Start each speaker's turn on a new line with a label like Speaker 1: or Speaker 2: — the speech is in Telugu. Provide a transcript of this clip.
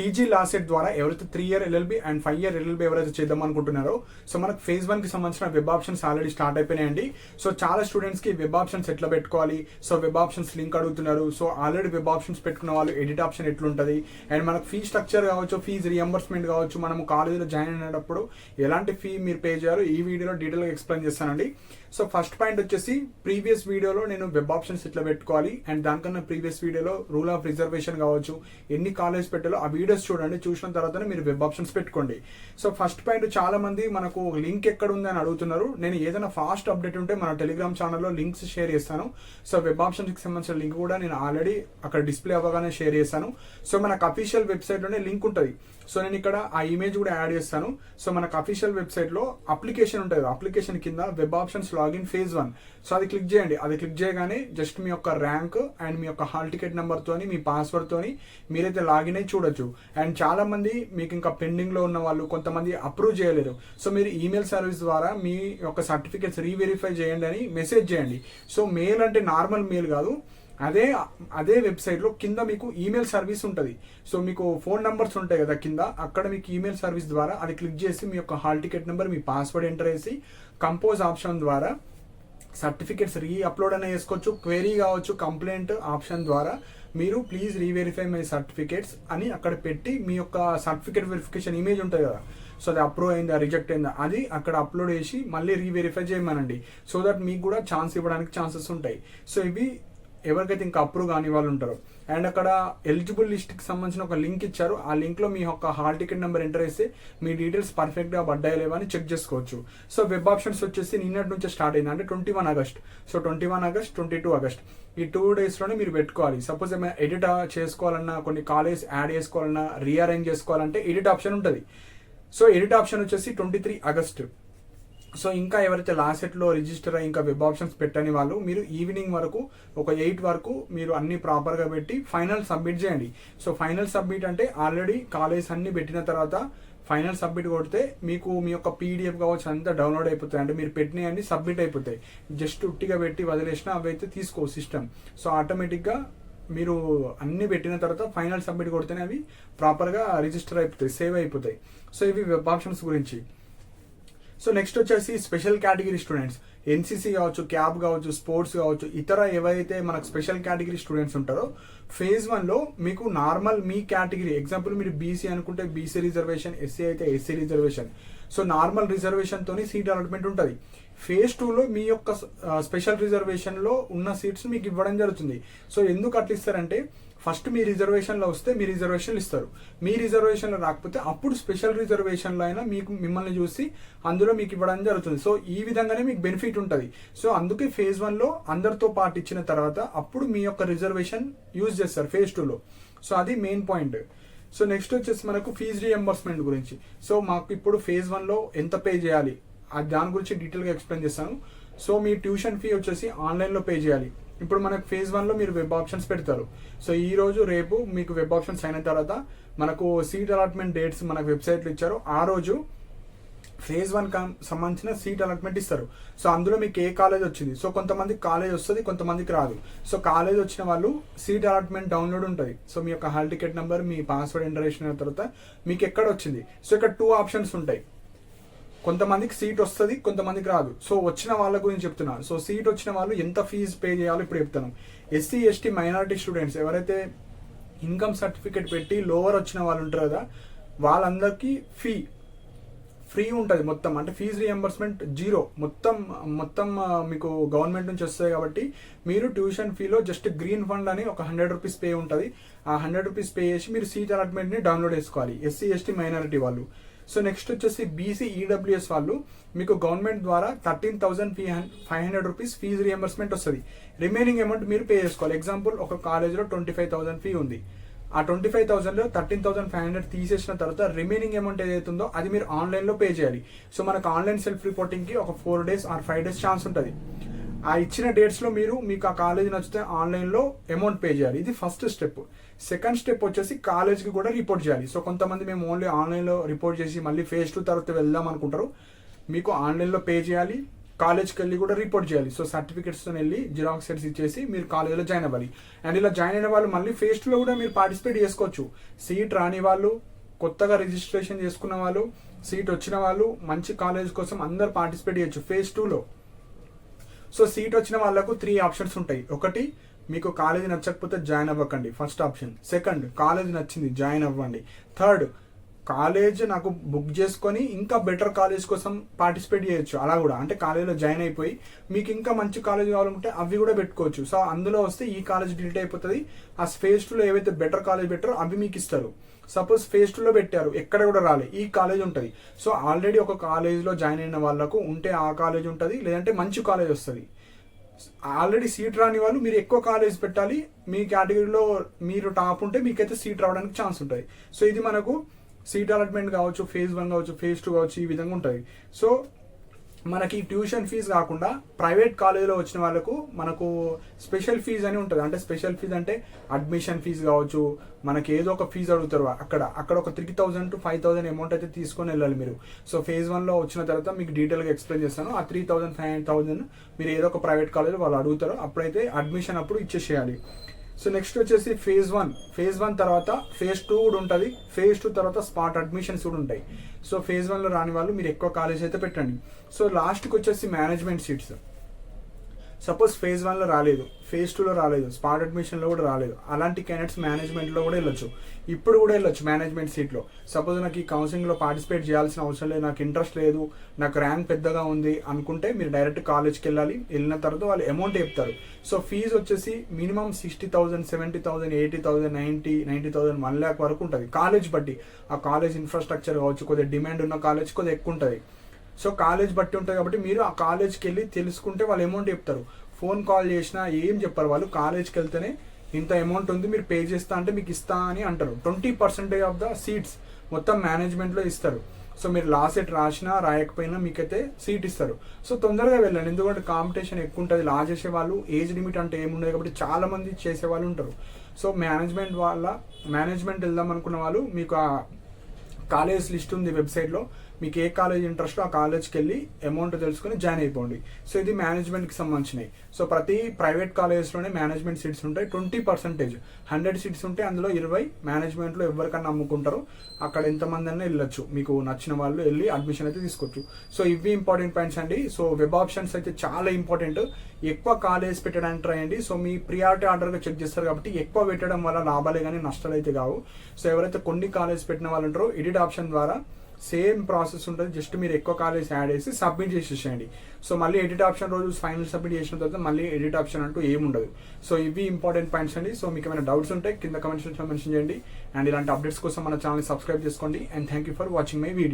Speaker 1: టీజీ లా సెట్ ద్వారా ఎవరైతే 3 year LLB and 5 year LLB ఎవరైతే చేద్దాం అనుకుంటున్నారో సో మనకు phase 1 కి సంబంధించిన వెబ్ ఆప్షన్స్ ఆల్రెడీ స్టార్ట్ అయిపోయినాయండి. సో చాలా స్టూడెంట్స్ కి వెబ్ ఆప్షన్స్ ఎట్లా పెట్టుకోవాలి, సో వెబ్ ఆప్షన్స్ లింక్ అడుగుతున్నారు. సో ఆల్రెడీ వెబ్ ఆప్షన్స్ పెట్టుకున్న వాళ్ళు ఎడిట్ ఆప్షన్ ఎట్లుంటుంది అండ్ మనకు ఫీ స్ట్రక్చర్ కావచ్చు, ఫీజ్ రియంబర్స్మెంట్ కావచ్చు, మనము కాలేజీలో జాయిన్ అయినప్పుడు ఎలాంటి ఫీ మీరు పే చేయాలో ఈ వీడియోలో డీటెయిల్గా ఎక్స్ప్లెయిన్ చేస్తానండి. సో ఫస్ట్ పాయింట్ వచ్చేసి ప్రీవియస్ వీడియోలో నేను వెబ్ ఆప్షన్స్ ఎట్లా పెట్టుకోవాలి అండ్ దానికన్నా ప్రీవియస్ వీడియోలో రూల్ ఆఫ్ రిజర్వేషన్ కావచ్చు, ఎన్ని కాలేజ్ పెట్టాలో ఆ వీడియోస్ చూడండి. చూసిన తర్వాతనే మీరు వెబ్ ఆప్షన్స్ పెట్టుకోండి. సో ఫస్ట్ పాయింట్, చాలా మంది మనకు లింక్ ఎక్కడ ఉంది అని అడుగుతున్నారు. నేను ఏదైనా ఫాస్ట్ అప్డేట్ ఉంటే మన టెలిగ్రామ్ ఛానల్లో లింక్స్ షేర్ చేస్తాను. సో వెబ్ ఆప్షన్స్కి సంబంధించిన లింక్ కూడా నేను ఆల్రెడీ అక్కడ డిస్ప్లే అవ్వగానే షేర్ చేస్తాను. సో మనకు అఫీషియల్ వెబ్సైట్లోనే లింక్ ఉంటుంది. సో నేను ఇక్కడ ఆ ఇమేజ్ కూడా యాడ్ చేస్తాను. సో మనకు అఫీషియల్ వెబ్సైట్లో అప్లికేషన్ ఉంటుంది. అప్లికేషన్ కింద web options login phase 1. So అది క్లిక్ చేయండి. అది క్లిక్ చేయగానే జస్ట్ మీ యొక్క ర్యాంక్ అండ్ మీ యొక్క హాల్ టికెట్ నెంబర్తోని, మీ పాస్వర్డ్తోని మీరైతే లాగిన్ అయి చూడొచ్చు. అండ్ చాలా మంది మీకు ఇంకా పెండింగ్లో ఉన్న వాళ్ళు కొంతమంది అప్రూవ్ చేయలేరు. సో మీరు ఈమెయిల్ సర్వీస్ ద్వారా మీ యొక్క సర్టిఫికేట్స్ రీవెరిఫై చేయండి అని మెసేజ్ చేయండి. సో మెయిల్ అంటే నార్మల్ మెయిల్ కాదు, అదే వెబ్సైట్లో కింద మీకు ఈమెయిల్ సర్వీస్ ఉంటుంది. సో మీకు ఫోన్ నెంబర్స్ ఉంటాయి కదా కింద, అక్కడ మీకు ఈమెయిల్ సర్వీస్ ద్వారా అది క్లిక్ చేసి మీ యొక్క హాల్ టికెట్ నెంబర్, మీ పాస్వర్డ్ ఎంటర్ చేసి కంపోజ్ ఆప్షన్ ద్వారా సర్టిఫికేట్స్ అప్లోడ్ అయినా చేసుకోవచ్చు. క్వెరీ కావచ్చు, కంప్లైంట్ ఆప్షన్ ద్వారా మీరు ప్లీజ్ రీవెరిఫై మై సర్టిఫికేట్స్ అని అక్కడ పెట్టి మీ యొక్క సర్టిఫికేట్ వెరిఫికేషన్ ఇమేజ్ ఉంటుంది కదా, సో అది అప్రూవ్ అయిందా రిజెక్ట్ అయిందా అది అక్కడ అప్లోడ్ చేసి మళ్ళీ రీవెరిఫై చేయమనండి. సో దట్ మీకు కూడా ఛాన్స్ ఇవ్వడానికి ఛాన్సెస్ ఉంటాయి. సో ఇవి ఎవరికైతే ఇంకా అప్రూవ్ కాని వాళ్ళు ఉంటారో. అండ్ అక్కడ ఎలిజిబుల్ లిస్ట్కి సంబంధించిన ఒక లింక్ ఇచ్చారు. ఆ లింక్లో మీ యొక్క హాల్ టికెట్ నెంబర్ ఎంటర్ చేస్తే మీ డీటెయిల్స్ పర్ఫెక్ట్గా పడ్డాయో లేవా అని చెక్ చేసుకోవచ్చు. సో వెబ్ ఆప్షన్స్ వచ్చేసి నిన్నటి నుంచే స్టార్ట్ అయింది, అంటే 21 August. సో 21 August, 22 August ఈ 2 daysలోనే మీరు పెట్టుకోవాలి. సపోజ్ ఏమైనా ఎడిట్ చేసుకోవాలన్నా, కొన్ని కాలేజ్ యాడ్ చేసుకోవాలన్నా, రీఅరేంజ్ చేసుకోవాలంటే ఎడిట్ ఆప్షన్ ఉంటుంది. సో ఎడిట్ ఆప్షన్ వచ్చేసి 23 August. సో ఇంకా ఎవరైతే లాసెట్లో రిజిస్టర్ అయ్యి ఇంకా వెబ్ ఆప్షన్స్ పెట్టని వాళ్ళు మీరు ఈవినింగ్ వరకు ఒక 8 వరకు మీరు అన్ని ప్రాపర్గా పెట్టి ఫైనల్ సబ్మిట్ చేయండి. సో ఫైనల్ సబ్మిట్ అంటే ఆల్రెడీ కాలేజ్ అన్ని పెట్టిన తర్వాత ఫైనల్ సబ్మిట్ కొడితే మీకు మీ యొక్క పీడిఎఫ్ కావచ్చు అంతా డౌన్లోడ్ అయిపోతాయి. అంటే మీరు పెట్టినవన్నీ సబ్మిట్ అయిపోతాయి. జస్ట్ ఉట్టిగా పెట్టి వదిలేసినా అవి అయితే తీసుకో సిస్టమ్. సో ఆటోమేటిక్గా మీరు అన్ని పెట్టిన తర్వాత ఫైనల్ సబ్మిట్ కొడితేనే అవి ప్రాపర్గా రిజిస్టర్ అయిపోతాయి, సేవ్ అయిపోతాయి. సో ఇవి వెబ్ ఆప్షన్స్ గురించి. సో నెక్స్ట్ వచ్చేసి స్పెషల్ కేటగిరీ స్టూడెంట్స్, ఎన్సీసీ కావచ్చు, క్యాబ్ కావచ్చు, స్పోర్ట్స్ కావచ్చు, ఇతర ఎవరైతే మనకు స్పెషల్ కేటగిరీ స్టూడెంట్స్ ఉంటారో phase 1లో మీకు నార్మల్ మీ కేటగిరీ, ఎగ్జాంపుల్ మీరు బీసీ అనుకుంటే బీసీ రిజర్వేషన్, ఎస్సీ అయితే ఎస్సీ రిజర్వేషన్, సో నార్మల్ రిజర్వేషన్తోని సీట్ అలాట్మెంట్ ఉంటుంది. phase 2లో మీ యొక్క స్పెషల్ రిజర్వేషన్లో ఉన్న సీట్స్ మీకు ఇవ్వడం జరుగుతుంది. సో ఎందుకు అట్లా ఇస్తారంటే ఫస్ట్ మీ రిజర్వేషన్లో వస్తే మీ రిజర్వేషన్లు ఇస్తారు, మీ రిజర్వేషన్లో రాకపోతే అప్పుడు స్పెషల్ రిజర్వేషన్లో అయినా మిమ్మల్ని చూసి అందులో మీకు ఇవ్వడం జరుగుతుంది. సో ఈ విధంగానే మీకు బెనిఫిట్ ఉంటుంది. సో అందుకే phase 1లో అందరితో పాటు ఇచ్చిన తర్వాత అప్పుడు మీ యొక్క రిజర్వేషన్ యూజ్ చేస్తారు phase 2లో. సో అది మెయిన్ పాయింట్. సో నెక్స్ట్ వచ్చేసి మనకు ఫీజ్ రియంబర్స్మెంట్ గురించి. సో మాకు ఇప్పుడు phase 1లో ఎంత పే చేయాలి దాని గురించి డీటెయిల్గా ఎక్స్ప్లెయిన్ చేస్తాను. సో మీ ట్యూషన్ ఫీ వచ్చేసి ఆన్లైన్లో పే చేయాలి. ఇప్పుడు మనకు phase 1లో మీరు వెబ్ ఆప్షన్స్ పెడతారు. సో ఈ రోజు రేపు మీకు వెబ్ ఆప్షన్స్ అయిన తర్వాత మనకు సీట్ అలాట్మెంట్ డేట్స్ మనకు వెబ్సైట్లో ఇచ్చారు. ఆ రోజు phase 1 సంబంధించిన సీట్ అలాట్మెంట్ ఇస్తారు. సో అందులో మీకు ఏ కాలేజ్ వచ్చింది, సో కొంతమందికి కాలేజ్ వస్తుంది, కొంతమందికి రాదు. సో కాలేజ్ వచ్చిన వాళ్ళు సీట్ అలాట్మెంట్ డౌన్లోడ్ ఉంటుంది. సో మీ యొక్క హాల్ టికెట్ నెంబర్, మీ పాస్వర్డ్ ఎంటర్ చేసిన తర్వాత మీకు ఎక్కడ వచ్చింది. సో ఇక్కడ 2 ఆప్షన్స్ ఉంటాయి. కొంతమందికి సీట్ వస్తుంది, కొంతమందికి రాదు. సో వచ్చిన వాళ్ళ గురించి చెప్తున్నాను. సో సీట్ వచ్చిన వాళ్ళు ఎంత ఫీజు పే చేయాలో ఇప్పుడు చెప్తాను. ఎస్సీ, ఎస్టీ, మైనారిటీ స్టూడెంట్స్ ఎవరైతే ఇన్కమ్ సర్టిఫికేట్ పెట్టి లోవర్ వచ్చిన వాళ్ళు ఉంటారు కదా, వాళ్ళందరికీ ఫ్రీ ఉంటుంది మొత్తం. అంటే ఫీజు రియంబర్స్మెంట్ 0, మొత్తం మీకు గవర్నమెంట్ నుంచి వస్తాయి. కాబట్టి మీరు ట్యూషన్ ఫీలో జస్ట్ గ్రీన్ ఫండ్ అని ఒక 100 రూపీస్ పే ఉంటుంది. ఆ 100 రూపీస్ పే చేసి మీరు సీట్ అలాట్మెంట్ని డౌన్లోడ్ చేసుకోవాలి, ఎస్సీ, ఎస్టీ, మైనారిటీ వాళ్ళు. సో నెక్స్ట్ వచ్చేసి బీసీ, ఈడబ్ల్యూఎస్ వాళ్ళు మీకు గవర్నమెంట్ ద్వారా 13,500 రూపీస్ ఫీజు రియంబర్స్మెంట్ వస్తుంది. రిమైనింగ్ అమౌంట్ మీరు పే చేసుకోవాలి. ఎగ్జాంపుల్ ఒక కాలేజ్లో 25,000 ఫీ ఉంది. ఆ 25,000లో 13,500 తీసేసిన తర్వాత రిమైనింగ్ అమౌంట్ ఏదైతుందో అది మీరు ఆన్లైన్లో పే చేయాలి. సో మనకు ఆన్లైన్ సెల్ఫ్ రిపోర్టింగ్కి ఒక 4 days ఆర్ 5 days ఛాన్స్ ఉంటుంది. ఆ ఇచ్చిన డేట్స్లో మీకు ఆ కాలేజ్ నచ్చితే ఆన్లైన్లో అమౌంట్ పే చేయాలి. ఇది ఫస్ట్ స్టెప్. సెకండ్ స్టెప్ వచ్చేసి కాలేజ్కి కూడా రిపోర్ట్ చేయాలి. సో కొంతమంది మేము ఓన్లీ ఆన్లైన్లో రిపోర్ట్ చేసి మళ్ళీ phase 2 తర్వాత వెళ్దాం అనుకుంటారు. మీకు ఆన్లైన్లో పే చేయాలి, కాలేజ్కి వెళ్ళి కూడా రిపోర్ట్ చేయాలి. సో సర్టిఫికేట్స్తో వెళ్ళి జిరాక్స్ సెట్స్ ఇచ్చేసి మీరు కాలేజ్లో జాయిన్ అవ్వాలి. అండ్ ఇలా జాయిన్ అయిన వాళ్ళు మళ్ళీ ఫేజ్ 2లో కూడా మీరు పార్టిసిపేట్ చేసుకోవచ్చు. సీట్ రాని వాళ్ళు, కొత్తగా రిజిస్ట్రేషన్ చేసుకున్న వాళ్ళు, సీట్ వచ్చిన వాళ్ళు, మంచి కాలేజ్ కోసం అందరు పార్టిసిపేట్ చేయొచ్చు ఫేజ్ 2లో. సో సీట్ వచ్చిన వాళ్ళకు 3 ఆప్షన్స్ ఉంటాయి. ఒకటి, మీకు కాలేజ్ నచ్చకపోతే జాయిన్ అవ్వకండి, ఫస్ట్ ఆప్షన్. సెకండ్, కాలేజ్ నచ్చింది జాయిన్ అవ్వండి. థర్డ్, కాలేజ్ నాకు బుక్ చేసుకొని ఇంకా బెటర్ కాలేజ్ కోసం పార్టిసిపేట్ చేయొచ్చు. అలా కూడా అంటే కాలేజ్లో జాయిన్ అయిపోయి మీకు ఇంకా మంచి కాలేజ్ కావాలంటే అవి కూడా పెట్టుకోవచ్చు. సో అందులో వస్తే ఈ కాలేజ్ డిలీట్ అయిపోతుంది. ఆ ఫేజ్ 2లో ఏవైతే బెటర్ కాలేజ్ పెట్టారో అవి మీకు ఇస్తారు. సపోజ్ ఫేజ్ 2లో పెట్టారు, ఎక్కడ కూడా రాలే, ఈ కాలేజ్ ఉంటుంది. సో ఆల్రెడీ ఒక కాలేజ్లో జాయిన్ అయిన వాళ్ళకు ఉంటే ఆ కాలేజ్ ఉంటుంది, లేదంటే మంచి కాలేజ్ వస్తుంది. ఆల్రెడీ సీట్ రాని వాళ్ళు మీరు ఎక్కువ కాలేజ్ పెట్టాలి. మీ కేటగిరీలో మీరు టాప్ ఉంటే మీకైతే సీట్ రావడానికి ఛాన్స్ ఉంటుంది. సో ఇది మనకు సీట్ అలాట్మెంట్ కావచ్చు, ఫేజ్ 1 కావచ్చు, ఫేజ్ 2 కావచ్చు, ఈ విధంగా ఉంటుంది. సో మనకి ట్యూషన్ ఫీజు కాకుండా ప్రైవేట్ కాలేజీలో వచ్చిన వాళ్ళకు మనకు స్పెషల్ ఫీజు అని ఉంటుంది. అంటే స్పెషల్ ఫీజు అంటే అడ్మిషన్ ఫీజు కావచ్చు, మనకి ఏదో ఒక ఫీజు అడుగుతారు. అక్కడ ఒక 3,000 to 5,000 అమౌంట్ అయితే తీసుకొని వెళ్ళాలి మీరు. సో ఫేజ్ 1లో వచ్చిన తర్వాత మీకు డీటెయిల్గా ఎక్స్ప్లెయిన్ చేస్తాను. ఆ 3,000, 5,000 మీరు ఏదో ఒక ప్రైవేట్ కాలేజ్ వాళ్ళు అడుగుతారు, అప్పుడైతే అడ్మిషన్ అప్పుడు ఇచ్చేసేయాలి. సో నెక్స్ట్ వచ్చేసి ఫేజ్ 1 తర్వాత ఫేజ్ 2 కూడా ఉంటుంది. ఫేజ్ 2 తర్వాత స్పాట్ అడ్మిషన్స్ కూడా ఉంటాయి. సో ఫేజ్ 1లో రాని వాళ్ళు మీరు ఎక్కువ కాలేజ్ అయితే పెట్టండి. సో లాస్ట్కి వచ్చేసి మేనేజ్మెంట్ సీట్స్. సపోజ్ ఫేజ్ 1లో రాలేదు, ఫేజ్ 2లో రాలేదు, స్పాట్ అడ్మిషన్లో కూడా రాలేదు, అలాంటి క్యాండిడేట్స్ మేనేజ్మెంట్లో కూడా వెళ్ళొచ్చు. ఇప్పుడు కూడా వెళ్ళొచ్చు మేనేజ్మెంట్ సీట్లో. సపోజ్ నాకు ఈ కౌన్సిలింగ్లో పార్టిసిపేట్ చేయాల్సిన అవసరం లేదు, నాకు ఇంట్రెస్ట్ లేదు, నాకు ర్యాంక్ పెద్దగా ఉంది అనుకుంటే మీరు డైరెక్ట్ కాలేజ్కి వెళ్ళాలి. వెళ్ళిన తర్వాత వాళ్ళు అమౌంట్ చెప్తారు. సో ఫీజు వచ్చేసి మినిమం 60,000, 70,000, 80,000, 90,000, 1 lakh వరకు ఉంటుంది కాలేజ్ బట్టి. ఆ కాలేజ్ ఇన్ఫ్రాస్ట్రక్చర్ కావచ్చు, కొద్దిగా డిమాండ్ ఉన్న కాలేజ్ కొద్దిగా ఎక్కువ ఉంటుంది. సో కాలేజ్ బట్టి ఉంటుంది కాబట్టి మీరు ఆ కాలేజ్కి వెళ్ళి తెలుసుకుంటే వాళ్ళు అమౌంట్ చెప్తారు. ఫోన్ కాల్ చేసినా ఏం చెప్పారు వాళ్ళు, కాలేజ్కి వెళ్తేనే ఇంత అమౌంట్ ఉంది మీరు పే చేస్తా అంటే మీకు ఇస్తా అని అంటారు. 20% ఆఫ్ ద సీట్స్ మొత్తం మేనేజ్మెంట్లో ఇస్తారు. సో మీరు సెట్ రాసినా రాయకపోయినా మీకైతే సీట్ ఇస్తారు. సో తొందరగా వెళ్ళండి, ఎందుకంటే కాంపిటీషన్ ఎక్కువ ఉంటుంది. చేసే వాళ్ళు ఏజ్ లిమిట్ అంటే ఏముండదు కాబట్టి చాలా మంది చేసే వాళ్ళు ఉంటారు. సో మేనేజ్మెంట్ వెళ్దాం అనుకున్న వాళ్ళు మీకు ఆ కాలేజ్ లిస్ట్ ఉంది వెబ్సైట్లో, మీకు ఏ కాలేజ్ ఇంట్రెస్ట్ ఆ కాలేజ్కి వెళ్ళి అమౌంట్ తెలుసుకొని జాయిన్ అయిపోండి. సో ఇది మేనేజ్మెంట్కి సంబంధించినవి. సో ప్రతి ప్రైవేట్ కాలేజెస్లోనే మేనేజ్మెంట్ సీట్స్ ఉంటాయి. 20%, 100 సీట్స్ ఉంటే అందులో 20 మేనేజ్మెంట్లో ఎవరికన్నా అమ్ముకుంటారు. అక్కడ ఎంతమంది అన్నా వెళ్ళొచ్చు, మీకు నచ్చిన వాళ్ళు వెళ్ళి అడ్మిషన్ అయితే తీసుకోవచ్చు. సో ఇవి ఇంపార్టెంట్ పాయింట్స్ అండి. సో వెబ్ ఆప్షన్స్ అయితే చాలా ఇంపార్టెంట్. ఎక్కువ కాలేజ్ పెట్టడానికి ట్రై చేయండి. సో మీ ప్రియారిటీ ఆర్డర్గా చెక్ చేస్తారు కాబట్టి ఎక్కువ పెట్టడం వల్ల లాభాలే కానీ నష్టాలు అయితే కావు. సో ఎవరైతే కొన్ని కాలేజ్ పెట్టిన వాళ్ళు ఉంటారో ఎడిట్ ఆప్షన్ ద్వారా సేమ్ ప్రాసెస్ ఉంటుంది. జస్ట్ మీరు ఎక్కువ కాలేజ్ యాడ్ చేసి సబ్మిట్ చేసేసేయండి. సో మళ్ళీ ఎడిట్ ఆప్షన్ రోజు ఫైనల్ సబ్మిట్ చేసిన తర్వాత మళ్ళీ ఎడిట్ ఆప్షన్ అంటూ ఏముండదు. సో ఇవి ఇంపార్టెంట్ పాయింట్స్ అండి. సో మీకు ఏమైనా డౌట్స్ ఉంటే కింద కమెంట్ సెక్షన్లో మెన్షన్ చేయండి. అండ్ ఇలాంటి అప్డేట్స్ కోసం మన ఛానల్ సబ్స్క్రైబ్ చేసుకోండి. And thank you for watching my video.